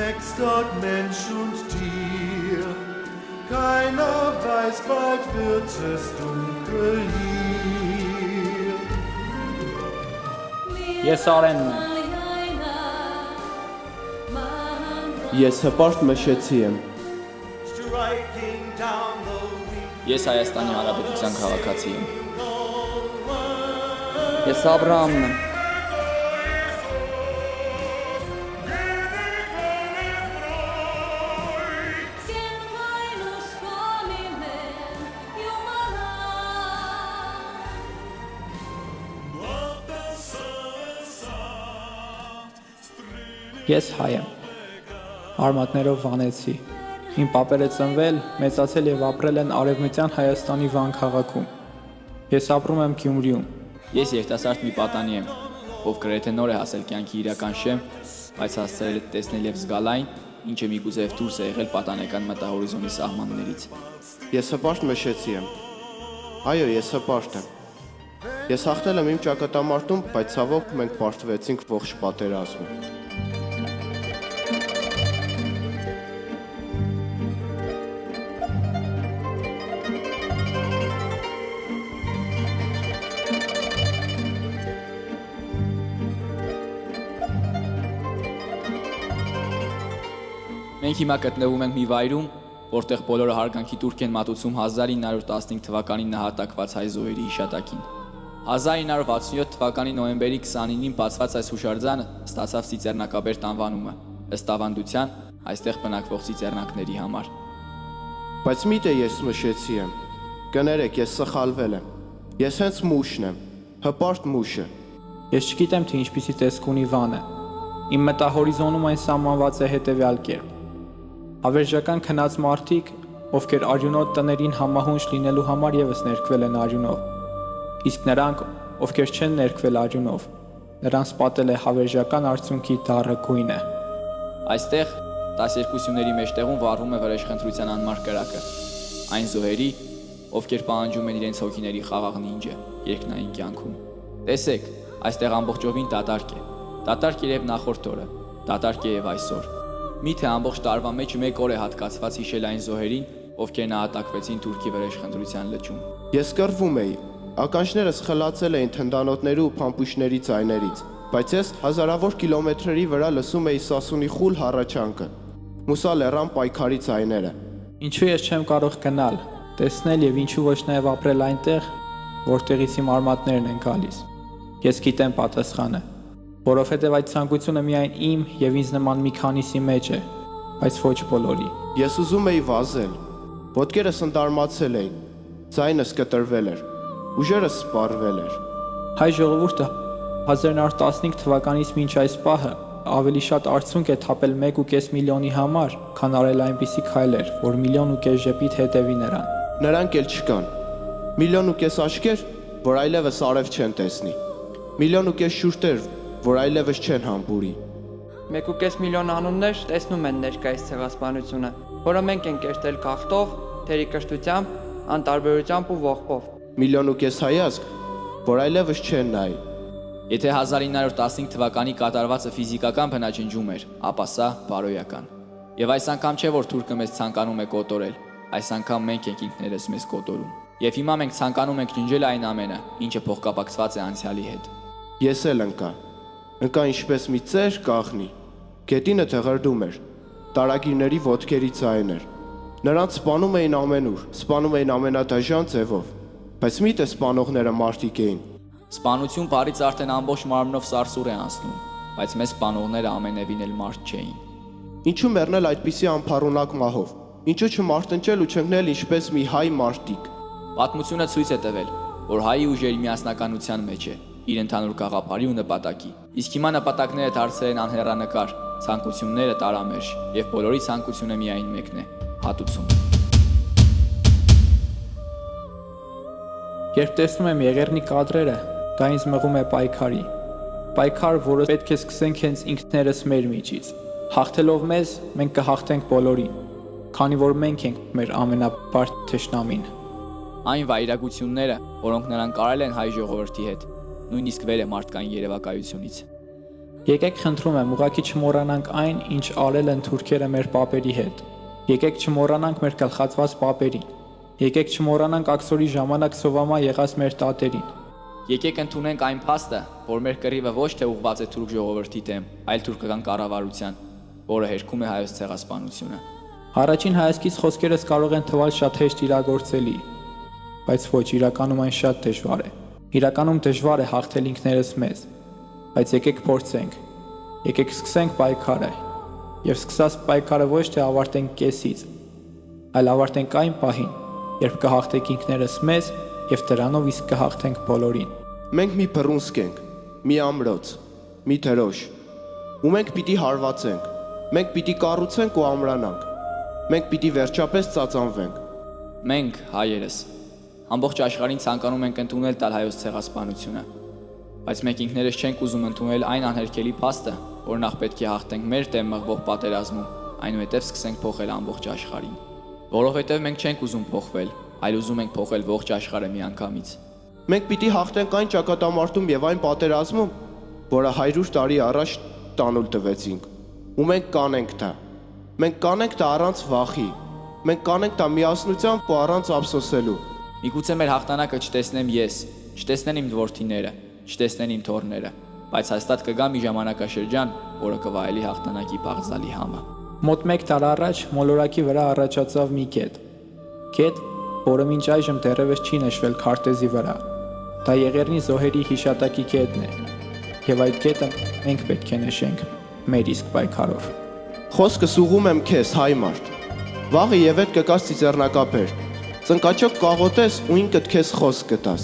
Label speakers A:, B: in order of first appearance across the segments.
A: wächst dort Mensch und Tier. Keiner weiß, bald wird es dunkel hier.
B: Ես Արենն եմ։
C: Ես հպարտ մշեցի եմ։
A: Striking down the weak.
D: Ես Հայաստանի Հանրապետության քաղաքացի եմ։
B: Ես Աբրահամն եմ։ Ես հայ եմ։ Արմատներով վանեցի։ Իմ պապերը ծնվել, մեծացել եւ ապրել են Արևմտյան Հայաստանի Վան քաղաքում։ Ես ապրում եմ Գյումրիում։
D: Ես երիտասարդ մի պատանի եմ, ով գրեթե նոր է հասել կյանքի իրական շեմ, բայց հասցրել է տեսնել եւ զգալ այն, ինչը միգուցե դուրս է եղել պատանեկան մտահորիզոնի սահմաններից։
C: Ես հպարտ մշեցի եմ։ Այո, ես հպարտ եմ։ Ես հաղթել եմ իմ ճակատամարտում, բայց ցավոք մենք պարտվեցինք ողջ պատերազմում։
D: Մենք հիմա գտնվում ենք մի վայրում, որտեղ բոլորը հարգանքի տուրք են մատուցում 1915 թվականին նահատակված հայ զոհերի հիշատակին։ 1967 թվականի նոյեմբերի 29-ին բացված այս հուշարձանը ստացավ Ծիծեռնակաբերդ անվանումը, ըստ ավանդության այստեղ բնակվող ծիծեռնակների համար։
C: Բայց միտը ես մշեցի եմ։ Կներեք, ես սխալվել եմ։ Ես հենց մուշն եմ, հպարտ մուշը։
B: Ես չգիտեմ, թե ինչպիսի տեսք ունի Վանը։ Իմ մտահորիզոնում այն սահմանված է հետևյալ կերպ։ Հավերժական քնած մարդիկ, ովքեր արյունոտ տներին համահունչ լինելու համար եւս ներկվել են արյունով։ Իսկ նրանք, ովքեր չեն ներկվել արյունով, նրանց պատել է հավերժական արդյունքի դառը գույնը։
D: Այստեղ 12 սյուների մեջտեղում վառվում է վրեժխնդրության անմար կրակը։ Այն զոհերի, ովքեր պահանջում են իրենց հոգիների խաղաղ նինջը երկնային կյանքում։ Տեսեք, այստեղ ամբողջովին դատարկ է։ Դատարկ է եւ նախորդ օրը, դատարկ է եւ այսօր։ Միթե ամբողջ տարվա մեջ մեկ օր է հատկացված հիշել այն զոհերին, ովքեր նահատակվեցին Թուրքի վրեժխնդրության լճում։
C: Ես կռվում էի։ Ականջներս խլացել էին թնդանոթների ու փամփուշտների ձայներից, բայց ես հազարավոր կիլոմետրերի վրա լսում էի Սասունի խուլ հառաչանքը, Մուսա լեռան պայքարի ձայները։
B: Ինչու ես չեմ կարող գնալ, տեսնել եւ ինչու ոչ նաեւ ապրել այնտեղ, որտեղից իմ արմատներն են գալիս։ Ես գիտեմ պատասխանը, որովհետեւ այդ ցանկությունը միայն իմ եւ ինձ նման մի քանիսի մեջ է, բայց ոչ բոլորի։
C: Ես ուզում էի վազել, ոտքերս ընդարմացել էին, ձայնս կտրվել էր, ուժերս սպառվել էր։
B: Հայ ժողովուրդը 1915 թվականից մինչ այս պահը ավելի շատ արդյունք է թափել 1.5 միլիոնի համար, քան արել այնպիսի քայլեր, որ 1.5 միլիոն ժպիտ հետևի նրան։
C: Նրանք էլ չկան։ 1.5 միլիոն աչքեր, որ այլևս արև չեն տեսնի։ 1.5 միլիոն շուրթեր, որ այլևս չեն համբուրի։
E: 1.5 միլիոն անուններ տեսնում են ներկայիս ցեղասպանությունը, որը մենք ենք կերտել գաղթով, թերի կրթությամբ, անտարբերությամբ ու ողբով։
C: 1.5 միլիոն հայազգ, որ այլևս չեն նայի։
D: Եթե 1915 թվականի կատարվածը ֆիզիկական բնաջնջում էր, ապա սա բարոյական։ Եվ այս անգամ չէ, որ թուրքը մեզ ցանկանում է կոտորել, այս անգամ մենք ենք ինքներս մեզ կոտորում։ Եվ հիմա մենք ցանկանում ենք ջնջել այն ամենը, ինչը փոխկապակցված է անցյալի հետ։
C: Ես էլ ընկա ինչպես մի ծեր կաղնի, գետինը թղրդում էր, տարագիրների ոտքերի ձայներ։ Նրանց սպանում էին ամենուր, սպանում էին ամենադաժան ձևով, բայց միտը սպանողները մարդիկ էին։
D: Սպանություն բառից արդեն ամբողջ մարմնով սարսուռ է անցնում, բայց մեզ սպանողները ամենևին էլ մարդ չէին։
C: Ինչու մեռնել այդպիսի անփառունակ մահով։ Ինչու չմարտնջել ու չընկնել ինչպես մի հայ մարտիկ։
D: Պատմությունը ցույց է տվել, որ հայի ուժերի միասնականության մեջ է, իր ընդհանուր գաղափարի ու նպատակի։ Իսկ հիմա նպատակները դարձել են անհեռանկար, ցանկությունները տարամերժ, եւ բոլորի ցանկությունը միայն մեկն է՝ հատուցում։
B: Երբ տեսնում եմ Եղեռնի կադրերը, դա ինձ մղում է պայքարի։ Պայքար, որը պետք է սկսենք հենց ինքներս մեր միջից։ Հաղթելով մեզ, մենք կհաղթենք բոլորին, քանի որ մենք ենք մեր ամենաբարդ թշնամին։
D: Այն վայրագությունները, որոնք նրանք արել են հայ ժողովրդի հետ, նույնիսկ վեր է մարդկային երևակայությունից։
B: Եկեք խնդրում եմ, ուղղակի չմոռանանք այն, ինչ արել են թուրքերը մեր պապերի հետ։ Եկեք չմոռանանք մեր գլխացված պապերին։ Եկեք չմոռանանք աքսորի ժամանակ սովամա եղած մեր տատերին։
D: Եկեք ընդունենք այն փաստը, որ մեր կռիվը ոչ թե ուղղված է թուրք ժողովրդի դեմ, այլ թուրքական կառավարության, որը հերքում է հայոց ցեղասպանությունը։
B: Առաջին հայացքից խոսքերս կարող են թվալ շատ հեշտ իրագործելի, բայց ոչ, իրականում այն շատ դժվար է։ Իրականում դժվար է հաղթել ինքներս մեզ, բայց եկեք փորձենք։ Եկեք սկսենք պայքարը, եւ սկսած պայքարը ոչ թե ավարտենք կեսից, այլ ավարտենք այն պահին, երբ կհաղթենք ինքներս մեզ եւ դրանով իսկ կհաղթենք բոլորին։
C: Մենք մի բռունցք ենք, մի ամրոց, մի դրոշ, ու մենք պիտի հարվածենք, մենք պիտի կառուցենք ու ամրանանք, մենք պիտի վերջապես ծածանվենք։
D: Մենք, հայերս, ամբողջ աշխարհին ցանկանում ենք ընդունել տալ հայոց ցեղասպանությունը, բայց մենք ինքներս չենք ուզում ընդունել այն անհերքելի փաստը, որ նախ պետք է հաղթենք մեր դեմ մղվող պատերազմում, այնուհետև սկսենք փոխել ամբողջ աշխարհին։ Որովհետև մենք չենք ուզում փոխվել, այլ ուզում ենք փոխել ողջ աշխարհը միանգամից։
C: Մենք պիտի հաղթենք այն ճակատամարտում եւ այն պատերազմում, որը 100 տարի առաջ տանուլ տվեցինք, ու մենք կանենք դա։ Մենք կանենք դա առանց վախի, մենք կանենք դա միասնությամբ ու առանց ափսոսելու։
D: Միգուցե մեր հաղթանակը չտեսնեմ ես, չտեսնեն իմ որդիները, չտեսնեն իմ թոռները, բայց հաստատ կգա մի ժամանակաշրջան, որը կվայելի հաղթանակի բաղձալի համը։
B: Մոտ 1 տար առաջ մոլորակի վրա առաջացավ մի կետ, որը մինչ այժմ դեռևս չի նշվել քարտեզի վրա։ Դա Եղեռնի զոհերի հիշատակի կետն է, եւ այդ կետը մենք պետք է նշենք մեր իսկ պայքարով։
C: Խոսքս ուղում եմ քեզ, հայ մարդ։ Վաղը եւ այդ կգաս ծիծեռնակապեր։ Ծնկաչոք կաղոտես ու ինքդ քեզ խոսք կտաս,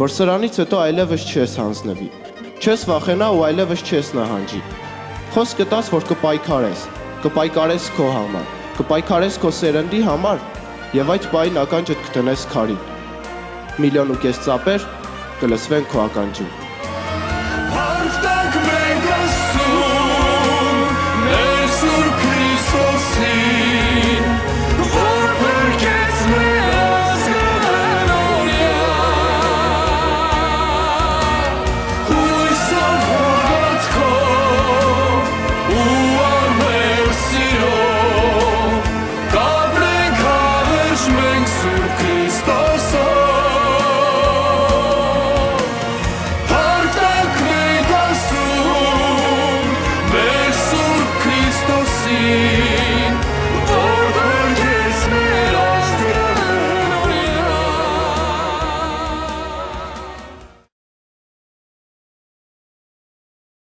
C: որ սրանից հետո այլևս չես հանձնվի, չես վախենա ու այլևս չես նահանջի։ Խոսք կտաս, որ կպայքարես քո համար, կպայքարես քո սերնդի համար եւ այդ պահին ականջդ կտնես քարին։ 1.5 միլիոն ծապեր կլսվեն քո ականջին։
A: Հարցանք